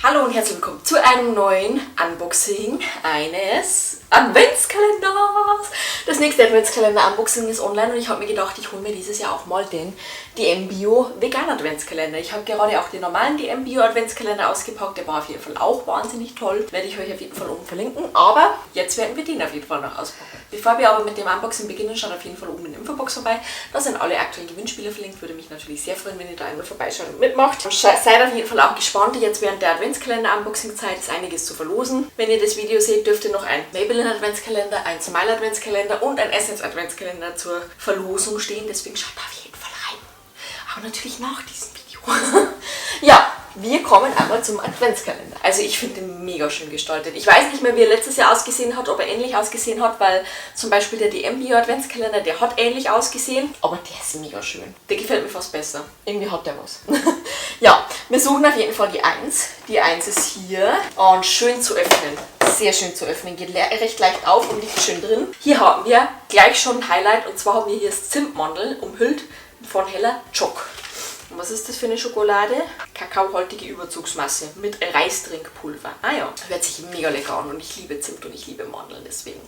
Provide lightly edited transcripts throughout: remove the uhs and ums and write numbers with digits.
Hallo und herzlich willkommen zu einem neuen Unboxing eines Adventskalenders. Das nächste Adventskalender-Unboxing ist online und ich habe mir gedacht, ich hole mir dieses Jahr auch mal den DM Bio Vegan Adventskalender. Ich habe gerade auch den normalen DM Bio Adventskalender ausgepackt, der war auf jeden Fall auch wahnsinnig toll. Werde ich euch auf jeden Fall oben verlinken, aber jetzt werden wir den auf jeden Fall noch auspacken. Bevor wir aber mit dem Unboxing beginnen, schaut auf jeden Fall oben in der Infobox vorbei. Da sind alle aktuellen Gewinnspiele verlinkt, würde mich natürlich sehr freuen, wenn ihr da einmal vorbeischaut und mitmacht. Seid auf jeden Fall auch gespannt, jetzt während der Adventskalender-Unboxing-Zeit ist einiges zu verlosen. Wenn ihr das Video seht, dürft ihr noch ein Maybelline Adventskalender, ein Smile Adventskalender und ein Essence Adventskalender zur Verlosung stehen. Deswegen schaut da auf jeden Fall rein. Aber natürlich nach diesem Video. Ja, wir kommen einmal zum Adventskalender. Also ich finde den mega schön gestaltet. Ich weiß nicht mehr, wie er letztes Jahr ausgesehen hat, ob er ähnlich ausgesehen hat, weil zum Beispiel der DM Bio Adventskalender, der hat ähnlich ausgesehen, aber der ist mega schön. Der gefällt mir fast besser. Irgendwie hat der was. Ja, wir suchen auf jeden Fall die 1. Die 1 ist hier und schön zu öffnen. Sehr schön zu öffnen, geht recht leicht auf und liegt schön drin. Hier haben wir gleich schon ein Highlight und zwar haben wir hier das Zimtmandel umhüllt von Hella Choc. Und was ist das für eine Schokolade? Kakaohaltige Überzugsmasse mit Reisdrinkpulver. Ah ja, hört sich mega lecker an und ich liebe Zimt und ich liebe Mandeln, deswegen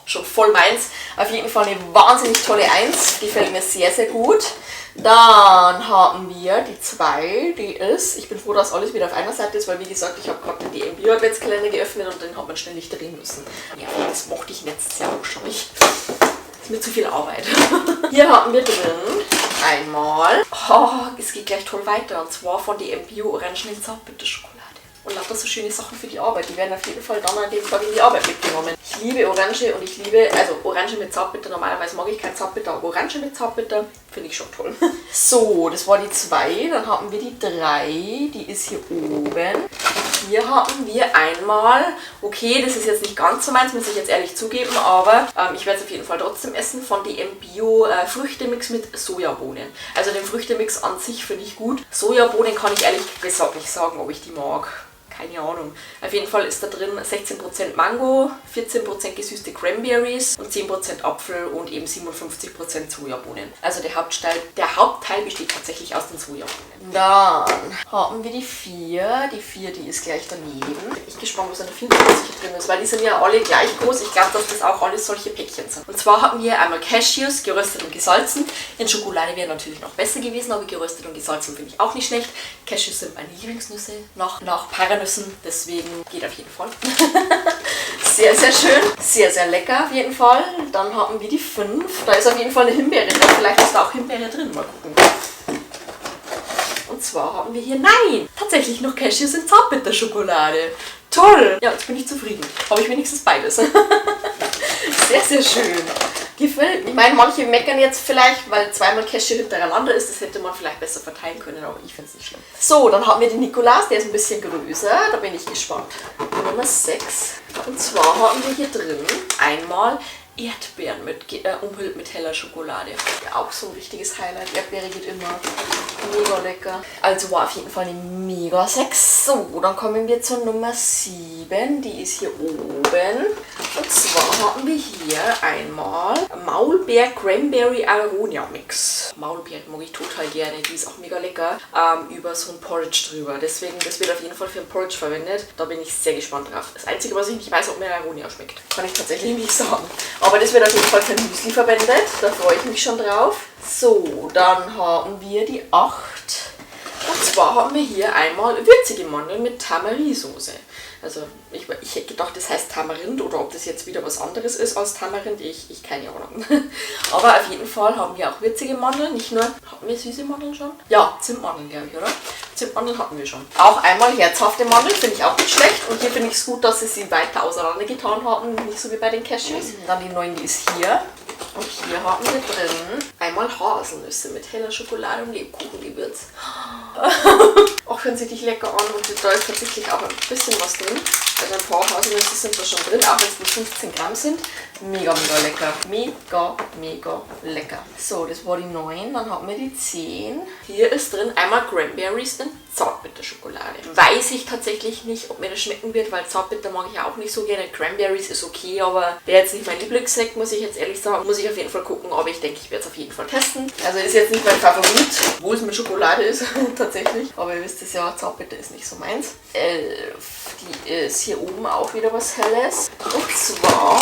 schon voll meins. Auf jeden Fall eine wahnsinnig tolle 1, gefällt mir sehr, sehr gut. Dann haben wir die 2, die ist, ich bin froh, dass alles wieder auf einer Seite ist, weil wie gesagt, ich habe gerade den DM Bio Adventskalender geöffnet und den hat man ständig drehen müssen. Ja, das mochte ich letztes Jahr auch schon. Das ist mir zu viel Arbeit. Hier haben wir drin einmal, es geht gleich toll weiter, und zwar von DM Bio Orangen in Zartbitterschokolade. Und lauter so schöne Sachen für die Arbeit. Die werden auf jeden Fall dann an dem Tag in die Arbeit mitgenommen. Ich liebe Orange und ich liebe, also Orange mit Zartbitter, normalerweise mag ich kein Zartbitter, aber Orange mit Zartbitter finde ich schon toll. So, das war die 2, dann haben wir die 3, die ist hier oben. Hier haben wir einmal, okay, das ist jetzt nicht ganz so meins, muss ich jetzt ehrlich zugeben, aber ich werde es auf jeden Fall trotzdem essen, von DM Bio Früchtemix mit Sojabohnen. Also den Früchtemix an sich finde ich gut. Sojabohnen kann ich ehrlich gesagt nicht sagen, ob ich die mag. Keine Ahnung. Auf jeden Fall ist da drin 16% Mango, 14% gesüßte Cranberries und 10% Apfel und eben 57% Sojabohnen. Also der Hauptteil besteht tatsächlich aus den Sojabohnen. Dann haben wir die 4. Die 4, die ist gleich daneben. Bin ich gespannt, was an der 24 drin ist, weil die sind ja alle gleich groß. Ich glaube, dass das auch alles solche Päckchen sind. Und zwar haben wir einmal Cashews, geröstet und gesalzen. In Schokolade wäre natürlich noch besser gewesen, aber geröstet und gesalzen finde ich auch nicht schlecht. Cashews sind meine Lieblingsnüsse nach Paranüssen. Deswegen geht auf jeden Fall. Sehr, sehr schön. Sehr, sehr lecker auf jeden Fall. Dann haben wir die 5. Da ist auf jeden Fall eine Himbeere drin. Vielleicht ist da auch Himbeere drin. Mal gucken. Und zwar haben wir hier, nein, tatsächlich noch Cashews in Zartbitterschokolade. Toll. Ja, jetzt bin ich zufrieden. Habe ich wenigstens beides. Sehr, sehr schön. Gefällt mir. Ich meine, manche meckern jetzt vielleicht, weil zweimal Cashew hintereinander ist. Das hätte man vielleicht besser verteilen können, aber ich finde es nicht schlimm. So, dann haben wir den Nikolaus, der ist ein bisschen größer. Da bin ich gespannt. Nummer 6. Und zwar haben wir hier drin einmal Erdbeeren umhüllt mit heller Schokolade. Ja, auch so ein richtiges Highlight. Erdbeere geht immer. Mega lecker. Also war auf jeden Fall eine mega 6. So, dann kommen wir zur Nummer 7. Die ist hier oben. Und zwar haben wir hier einmal Maulbeer Cranberry Aronia Mix. Maulbeeren mag ich total gerne. Die ist auch mega lecker. Über so ein Porridge drüber. Deswegen, das wird auf jeden Fall für ein Porridge verwendet. Da bin ich sehr gespannt drauf. Das Einzige, was ich nicht weiß, ob mir Aronia schmeckt. Kann ich tatsächlich nicht sagen. Aber das wird auf jeden Fall für Müsli verwendet. Da freue ich mich schon drauf. So, dann haben wir die 8. Und zwar haben wir hier einmal würzige Mandeln mit Tamarinsoße. Also ich hätte gedacht, das heißt Tamarind oder ob das jetzt wieder was anderes ist als Tamarind. Ich keine Ahnung. Aber auf jeden Fall haben wir auch würzige Mandeln. Nicht nur, hatten wir süße Mandeln schon? Ja, Zimtmandeln glaube ich, oder? Zimtmandeln hatten wir schon. Auch einmal herzhafte Mandeln, finde ich auch nicht schlecht. Und hier finde ich es gut, dass sie weiter auseinander getan haben. Nicht so wie bei den Cashews. Dann die 9, die ist hier. Und hier haben wir drin einmal Haselnüsse mit heller Schokolade und Lebkuchengewürz. Auch hören sie dich lecker an und da ist tatsächlich auch ein bisschen was drin. Also ein paar Haselnüsse sind da schon drin, auch wenn es nur 15 Gramm sind. Mega, mega lecker. Mega, mega lecker. So, das war die 9. Dann haben wir die 10. Hier ist drin einmal Cranberries in Zartbitterschokolade. Weiß ich tatsächlich nicht, ob mir das schmecken wird, weil Zartbitter mag ich ja auch nicht so gerne. Cranberries ist okay, aber wäre jetzt nicht mein Lieblingssekt, muss ich jetzt ehrlich sagen. Muss ich auf jeden Fall gucken, aber ich denke, ich werde es auf jeden Fall testen. Also ist jetzt nicht mein Favorit, obwohl es mit Schokolade ist, tatsächlich. Aber ihr wisst wisst es ja, Zartbitter ist nicht so meins. 11, die ist hier oben auch wieder was Helles. Und zwar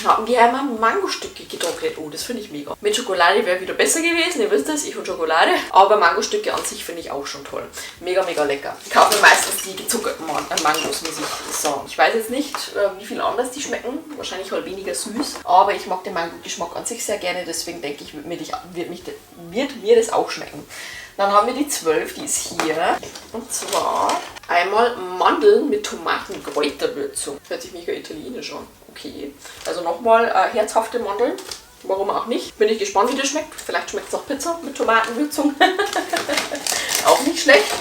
haben wir einmal Mangostücke getrocknet. Oh, das finde ich mega. Mit Schokolade wäre wieder besser gewesen, ihr wisst es, ich und Schokolade. Aber Mangostücke an sich finde ich auch schon toll. Mega, mega lecker. Ich kaufe mir meistens die gezuckerten Mangos, muss ich sagen. Ich weiß jetzt nicht, wie viel anders die schmecken. Wahrscheinlich halt weniger süß. Aber ich mag den Mango-Geschmack an sich sehr gerne, deswegen denke ich, wird mir das auch schmecken. Dann haben wir die 12, die ist hier. Und zwar einmal Mandeln mit Tomatenkräuterwürzung. Hört sich mega italienisch an. Okay. Also nochmal herzhafte Mandeln. Warum auch nicht. Bin ich gespannt, wie das schmeckt. Vielleicht schmeckt es auch Pizza mit Tomatenwürzung. Auch nicht schlecht.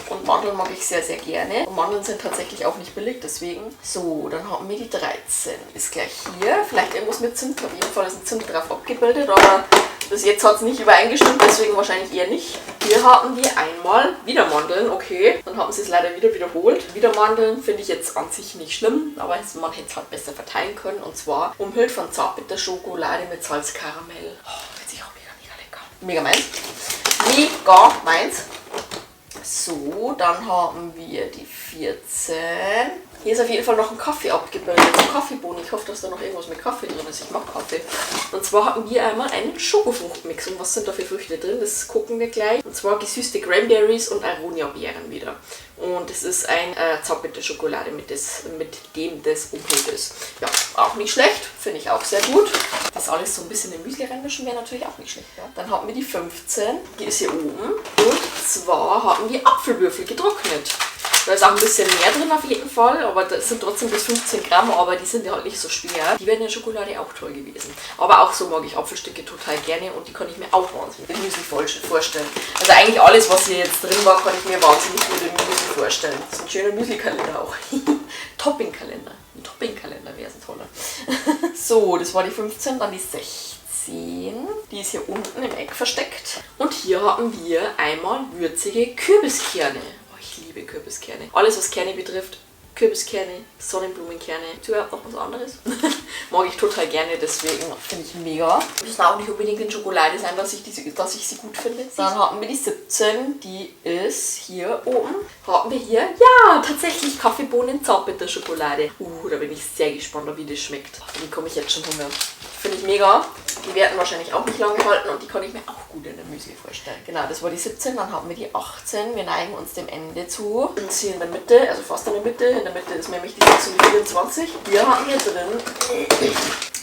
Und Mandeln mag ich sehr, sehr gerne. Und Mandeln sind tatsächlich auch nicht billig, deswegen. So, dann haben wir die 13. Ist gleich hier. Vielleicht irgendwas mit Zimt. Auf jeden Fall ist ein Zimt drauf abgebildet, aber bis jetzt hat es nicht übereingestimmt, deswegen wahrscheinlich eher nicht. Hier haben wir einmal wieder Mandeln, okay. Dann haben sie es leider wieder wiederholt. Wieder Mandeln finde ich jetzt an sich nicht schlimm, aber man hätte es halt besser verteilen können. Und zwar umhüllt von Zartbitterschokolade mit Salzkaramell. Oh, hört sich auch mega, mega lecker. Mega meins. Mega meins. So, dann haben wir die 14. Hier ist auf jeden Fall noch ein Kaffee abgebildet, ein Kaffeebohnen. Ich hoffe, dass da noch irgendwas mit Kaffee drin ist. Ich mag Kaffee. Und zwar haben wir einmal einen Schokofruchtmix. Und was sind da für Früchte drin? Das gucken wir gleich. Und zwar gesüßte Cranberries und Aronia-Beeren wieder. Und es ist ein Zartbitterschokolade, mit dem das umhüllt ist. Ja, auch nicht schlecht. Finde ich auch sehr gut. Das alles so ein bisschen in Müsli reinmischen wäre natürlich auch nicht schlecht. Ja? Dann haben wir die 15. Die ist hier oben. Und zwar haben wir Apfelwürfel getrocknet. Da ist auch ein bisschen mehr drin auf jeden Fall, aber das sind trotzdem bis 15 Gramm, aber die sind ja halt nicht so schwer. Die wären in der Schokolade auch toll gewesen. Aber auch so mag ich Apfelstücke total gerne und die kann ich mir auch wahnsinnig im Müsli vorstellen. Also eigentlich alles, was hier jetzt drin war, kann ich mir wahnsinnig gut im Müsli vorstellen. Das ist ein schöner Müsli-Kalender auch. Topping-Kalender. Ein Topping-Kalender wäre es ein toller. So, das war die 15, dann die 16. Die ist hier unten im Eck versteckt. Und hier haben wir einmal würzige Kürbiskerne. Ich liebe Kürbiskerne. Alles, was Kerne betrifft, Kürbiskerne, Sonnenblumenkerne. Überhaupt noch was anderes. Mag ich total gerne, deswegen finde ich mega. Müssen auch nicht unbedingt in Schokolade sein, dass ich sie gut finde. Dann haben wir die 17, die ist hier oben. Haben wir hier, ja, tatsächlich Kaffeebohnen Zartbitterschokolade. Da bin ich sehr gespannt, wie das schmeckt. Die bekomme ich jetzt schon Hunger. Finde ich mega. Die werden wahrscheinlich auch nicht lange halten und die kann ich mir auch gut in der Müsli vorstellen. Genau, das war die 17, dann haben wir die 18. Wir neigen uns dem Ende zu. Und sie in der Mitte, also fast in der Mitte. In der Mitte ist nämlich die 6 und die 24. Hier haben wir drin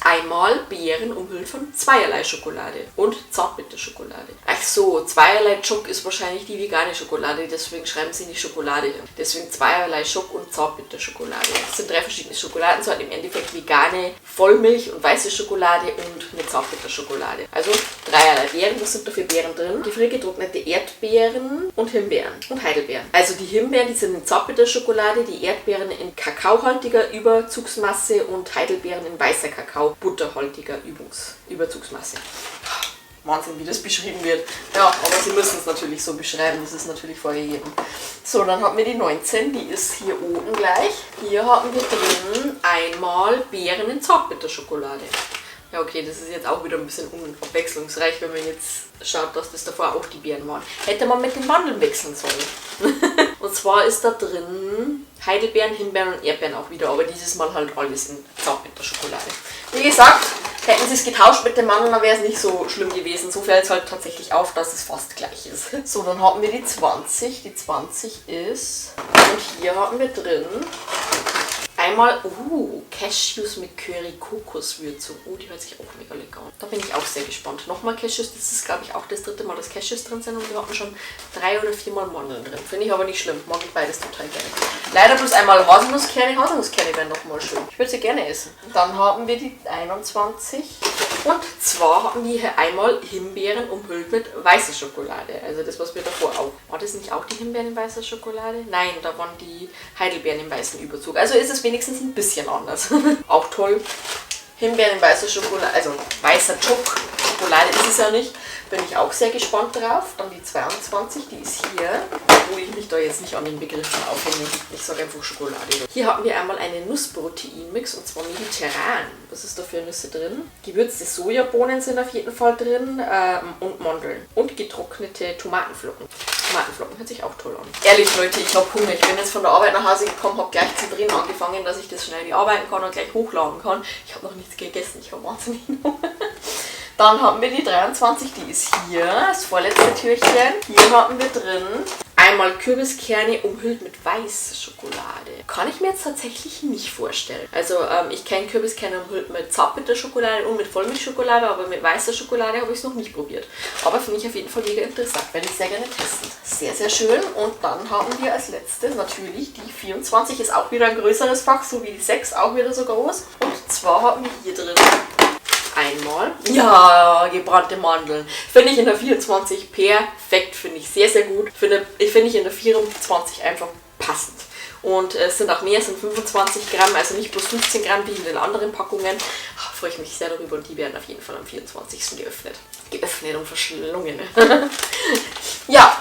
einmal Beeren umhüllt von zweierlei Schokolade und Zartbitterschokolade. Ach so, zweierlei Schock ist wahrscheinlich die vegane Schokolade, deswegen schreiben sie nicht Schokolade hin. Deswegen zweierlei Schock und Zartbitterschokolade. Das sind 3 verschiedene Schokoladensorten, im Endeffekt vegane Vollmilch und weiße Schokolade und eine Zartbitterschokolade. Also dreierlei Beeren, was sind da für Beeren drin? Gefriergetrocknete Erdbeeren und Himbeeren und Heidelbeeren. Also die Himbeeren, die sind in Zartbitterschokolade, die Erdbeeren in kakaohaltiger Überzugsmasse und Heidelbeeren in weißer Kakao butterhaltiger Überzugsmasse. Wahnsinn, wie das beschrieben wird. Ja, aber sie müssen es natürlich so beschreiben, das ist natürlich vorgegeben. So, dann haben wir die 19, die ist hier oben gleich. Hier haben wir drin einmal Beeren in Zartbitterschokolade. Ja, okay, das ist jetzt auch wieder ein bisschen unabwechslungsreich, wenn man jetzt schaut, dass das davor auch die Beeren waren. Hätte man mit den Mandeln wechseln sollen. Und zwar ist da drin Heidelbeeren, Himbeeren und Erdbeeren auch wieder, aber dieses Mal halt alles in Zartbitterschokolade. Wie gesagt, hätten sie es getauscht mit den Mandeln, dann wäre es nicht so schlimm gewesen. So fällt es halt tatsächlich auf, dass es fast gleich ist. So, dann haben wir die 20. Die 20 ist, und hier haben wir drin einmal, Cashews mit Curry-Kokoswürzung. Die hört sich auch mega lecker an. Da bin ich auch sehr gespannt. Nochmal Cashews, das ist glaube ich auch das 3. Mal, dass Cashews drin sind und wir hatten schon 3 oder 4 Mal Mandeln drin. Finde ich aber nicht schlimm, mag ich beides total gerne. Leider bloß einmal Haselnusskerne. Haselnusskerne wären nochmal schön. Ich würde sie gerne essen. Dann haben wir die 21. Und zwar haben wir hier einmal Himbeeren umhüllt mit weißer Schokolade. Also das, was wir davor auch. War das nicht auch die Himbeeren in weißer Schokolade? Nein, da waren die Heidelbeeren im weißen Überzug. Also ist es wenigstens ein bisschen anders. Auch toll. Himbeeren in weißer Schokolade, also weißer Schock Schokolade ist es ja nicht. Bin ich auch sehr gespannt drauf. Dann die 22, die ist hier. Wo ich mich da jetzt nicht an den Begriffen aufhänge. Ich sage einfach Schokolade. Hier haben wir einmal einen Nussproteinmix und zwar mediterran. Was ist da für Nüsse drin? Gewürzte Sojabohnen sind auf jeden Fall drin und Mandeln. Und getrocknete Tomatenflocken. Tomatenflocken hört sich auch toll an. Ehrlich Leute, ich habe Hunger. Ich bin jetzt von der Arbeit nach Hause gekommen, habe gleich zu drehen angefangen, dass ich das schnell bearbeiten kann und gleich hochladen kann. Ich habe noch nichts gegessen, ich habe wahnsinnig Hunger. Dann haben wir die 23, die ist hier, das vorletzte Türchen. Hier haben wir drin einmal Kürbiskerne umhüllt mit weißer Schokolade. Kann ich mir jetzt tatsächlich nicht vorstellen. Also ich kenne Kürbiskerne umhüllt mit Zartbitterschokolade und mit Vollmilchschokolade, aber mit weißer Schokolade habe ich es noch nicht probiert. Aber finde ich auf jeden Fall mega interessant. Werde ich sehr gerne testen. Sehr, sehr schön. Und dann haben wir als letztes natürlich die 24. Ist auch wieder ein größeres Fach, so wie die 6, auch wieder so groß. Und zwar haben wir hier drin einmal. Ja, gebrannte Mandeln. Finde ich in der 24 perfekt. Finde ich sehr, sehr gut. Finde ich in der 24 einfach passend. Und es sind auch mehr, es sind 25 Gramm, also nicht bloß 15 Gramm wie in den anderen Packungen. Freue ich mich sehr darüber und die werden auf jeden Fall am 24. geöffnet. Geöffnet und verschlungen. Ja,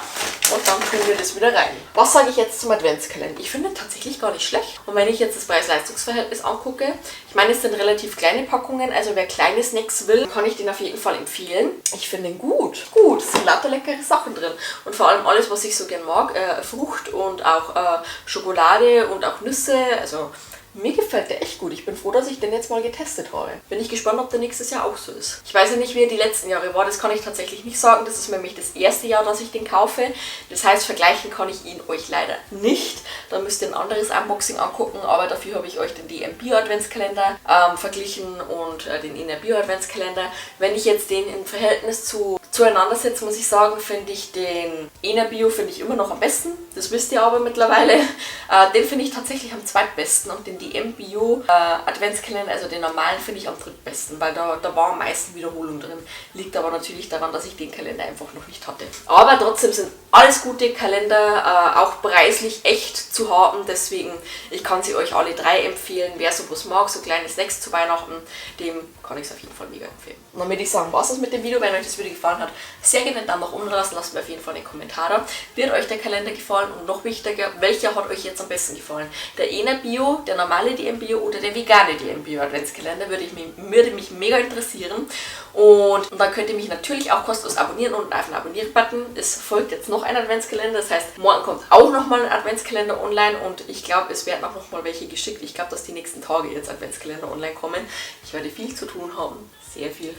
und dann tun wir das wieder rein. Was sage ich jetzt zum Adventskalender? Ich finde ihn tatsächlich gar nicht schlecht. Und wenn ich jetzt das Preis-Leistungs-Verhältnis angucke, ich meine, es sind relativ kleine Packungen, also wer kleine Snacks will, kann ich den auf jeden Fall empfehlen. Ich finde ihn gut. Gut, es sind lauter leckere Sachen drin. Und vor allem alles, was ich so gern mag, Frucht und auch Schokolade und auch Nüsse, also mir gefällt der echt gut. Ich bin froh, dass ich den jetzt mal getestet habe. Bin ich gespannt, ob der nächstes Jahr auch so ist. Ich weiß ja nicht, wie er die letzten Jahre war. Das kann ich tatsächlich nicht sagen. Das ist nämlich das erste Jahr, dass ich den kaufe. Das heißt, vergleichen kann ich ihn euch leider nicht. Da müsst ihr ein anderes Unboxing angucken. Aber dafür habe ich euch den DM Bio Adventskalender verglichen und den Ena Bio Adventskalender. Wenn ich jetzt den im Verhältnis zueinander setze, muss ich sagen, finde ich den Ena Bio immer noch am besten. Das wisst ihr aber mittlerweile. Den finde ich tatsächlich am zweitbesten und den DM Bio Adventskalender, also den normalen, finde ich am drittbesten, weil da war am meisten Wiederholung drin. Liegt aber natürlich daran, dass ich den Kalender einfach noch nicht hatte. Aber trotzdem sind alles gute Kalender, auch preislich echt zu haben, deswegen ich kann sie euch alle drei empfehlen. Wer sowas mag, so kleine Snacks zu Weihnachten, dem kann ich es auf jeden Fall mega empfehlen. Und dann würde ich sagen, was ist mit dem Video? Wenn euch das Video gefallen hat, sehr gerne einen Daumen nach unten lassen, lasst mir auf jeden Fall einen Kommentar da. Wird euch der Kalender gefallen und noch wichtiger, welcher hat euch jetzt am besten gefallen? Der Ena Bio, der normale DM Bio oder der vegane DM Bio Adventskalender? Würde mich mega interessieren. Und dann könnt ihr mich natürlich auch kostenlos abonnieren und auf den Abonnieren-Button. Es folgt jetzt noch ein Adventskalender, das heißt, morgen kommt auch nochmal ein Adventskalender online und ich glaube, es werden auch nochmal welche geschickt. Ich glaube, dass die nächsten Tage jetzt Adventskalender online kommen. Ich werde viel zu tun haben. Sehr viel.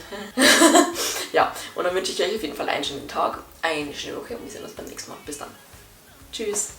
Ja, und dann wünsche ich euch auf jeden Fall einen schönen Tag, eine schöne Woche und wir sehen uns beim nächsten Mal. Bis dann. Tschüss.